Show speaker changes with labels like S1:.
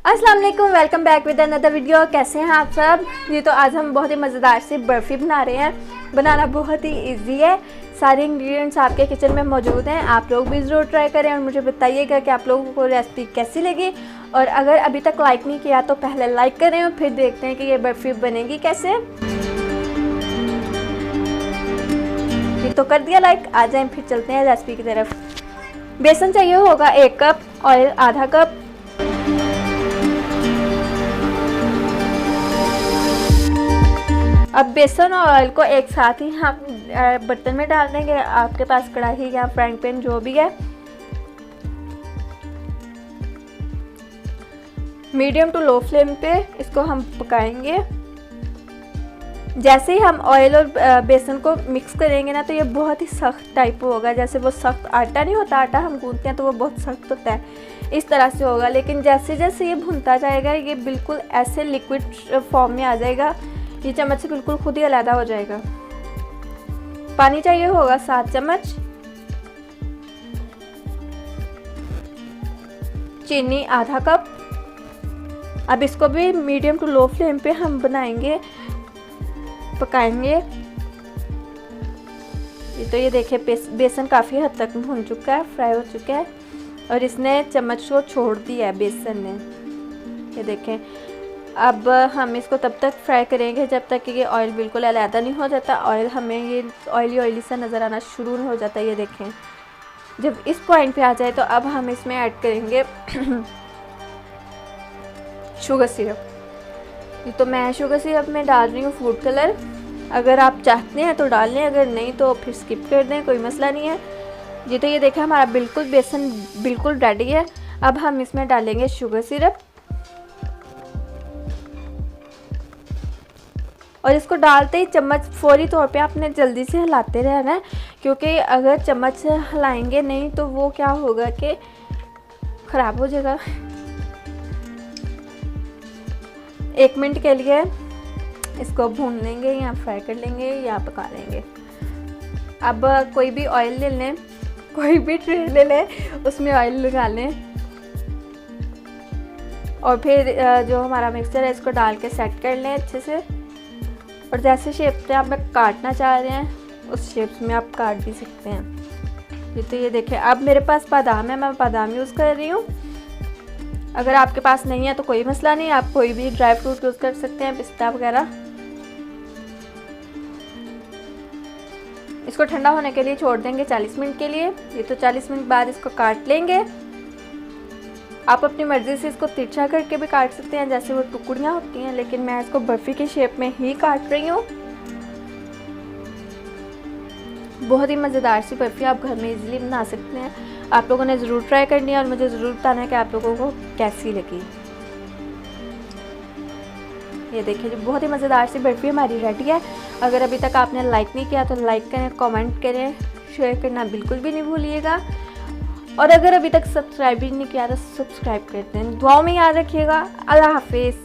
S1: अस्सलाम वालेकुम, welcome back with another video. कैसे हैं आप सब? जी तो आज हम बहुत ही मज़ेदार सी बर्फ़ी बना रहे हैं। बनाना बहुत ही इजी है, सारे इंग्रेडिएंट्स आपके किचन में मौजूद हैं। आप लोग भी ज़रूर ट्राई करें और मुझे बताइएगा कि आप लोगों को रेसिपी कैसी लगी। और अगर अभी तक लाइक नहीं किया तो पहले लाइक करें और फिर देखते हैं कि ये बर्फ़ी बनेगी कैसे। जी तो कर दिया लाइक, आ जाएँ फिर चलते हैं रेसिपी की तरफ। बेसन चाहिए होगा 1 कप, ऑयल आधा कप, अब बेसन और ऑयल को एक साथ ही हम बर्तन में डाल देंगे। आपके पास कढ़ाई या फ्राइंग पैन जो भी है। मीडियम टू लो फ्लेम पे इसको हम पकाएंगे। जैसे ही हम ऑयल और बेसन को मिक्स करेंगे ना तो ये बहुत ही सख्त टाइप होगा। जैसे वो सख्त आटा नहीं होता, आटा हम गूंथते हैं तो वो बहुत सख्त होता है, इस तरह से होगा। लेकिन जैसे जैसे ये भुनता जाएगा ये बिल्कुल ऐसे लिक्विड फॉर्म में आ जाएगा। ये चम्मच से बिल्कुल खुद ही अलग हो जाएगा। पानी चाहिए होगा 7 चम्मच, चीनी आधा कप। अब इसको भी मीडियम टू लो फ्लेम पे हम बनाएंगे, पकाएंगे। तो ये देखिए बेसन काफ़ी हद तक भुन चुका है, फ्राई हो चुका है और इसने चम्मच को छोड़ दिया है बेसन ने। ये देखें, अब हम इसको तब तक फ्राई करेंगे जब तक कि ये ऑयल बिल्कुल अलहदा नहीं हो जाता। ऑयल हमें ये ऑयली सा नज़र आना शुरू हो जाता है। ये देखें, जब इस पॉइंट पे आ जाए तो अब हम इसमें ऐड करेंगे शुगर सिरप। तो मैं शुगर सिरप में डाल रही हूँ फूड कलर। अगर आप चाहते हैं तो डाल लें, अगर नहीं तो फिर स्किप कर दें, कोई मसला नहीं है। जी तो ये देखें हमारा बेसन बिल्कुल रेडी है। अब हम इसमें डालेंगे शुगर सिरप और इसको डालते ही चम्मच फौरी तौर पे आपने जल्दी से हिलाते रहना है, क्योंकि अगर चम्मच से हिलाएंगे नहीं तो वो क्या होगा कि ख़राब हो जाएगा। 1 मिनट के लिए इसको भून लेंगे या फ्राई कर लेंगे या पका लेंगे। अब कोई भी ऑयल ले लें, कोई भी ट्रे ले लें, उसमें ऑयल लगा लें और फिर जो हमारा मिक्सचर है इसको डाल के सेट कर लें अच्छे से। और जैसे शेप से आप काटना चाह रहे हैं उस शेप में आप काट भी सकते हैं। ये तो ये देखें, अब मेरे पास बादाम है, मैं बादाम यूज़ कर रही हूँ। अगर आपके पास नहीं है तो कोई मसला नहीं, आप कोई भी ड्राई फ्रूट यूज़ कर सकते हैं, पिस्ता वगैरह। इसको ठंडा होने के लिए छोड़ देंगे 40 मिनट के लिए। ये तो 40 मिनट बाद इसको काट लेंगे। आप अपनी मर्ज़ी से इसको तिरछा करके भी काट सकते हैं जैसे वो टुकड़ियाँ होती हैं, लेकिन मैं इसको बर्फ़ी के शेप में ही काट रही हूँ। बहुत ही मज़ेदार सी बर्फ़ी आप घर में इजीली बना सकते हैं। आप लोगों ने ज़रूर ट्राई करनी है और मुझे ज़रूर बताना है कि आप लोगों को कैसी लगी। ये देखिए, बहुत ही मज़ेदार सी बर्फ़ी हमारी रेडी है। अगर अभी तक आपने लाइक नहीं किया तो लाइक करें, कमेंट करें, शेयर करना बिल्कुल भी नहीं भूलिएगा। और अगर अभी तक सब्सक्राइब भी नहीं किया तो सब्सक्राइब कर दें। दुआओं में याद रखिएगा। अल्लाह हाफिज़।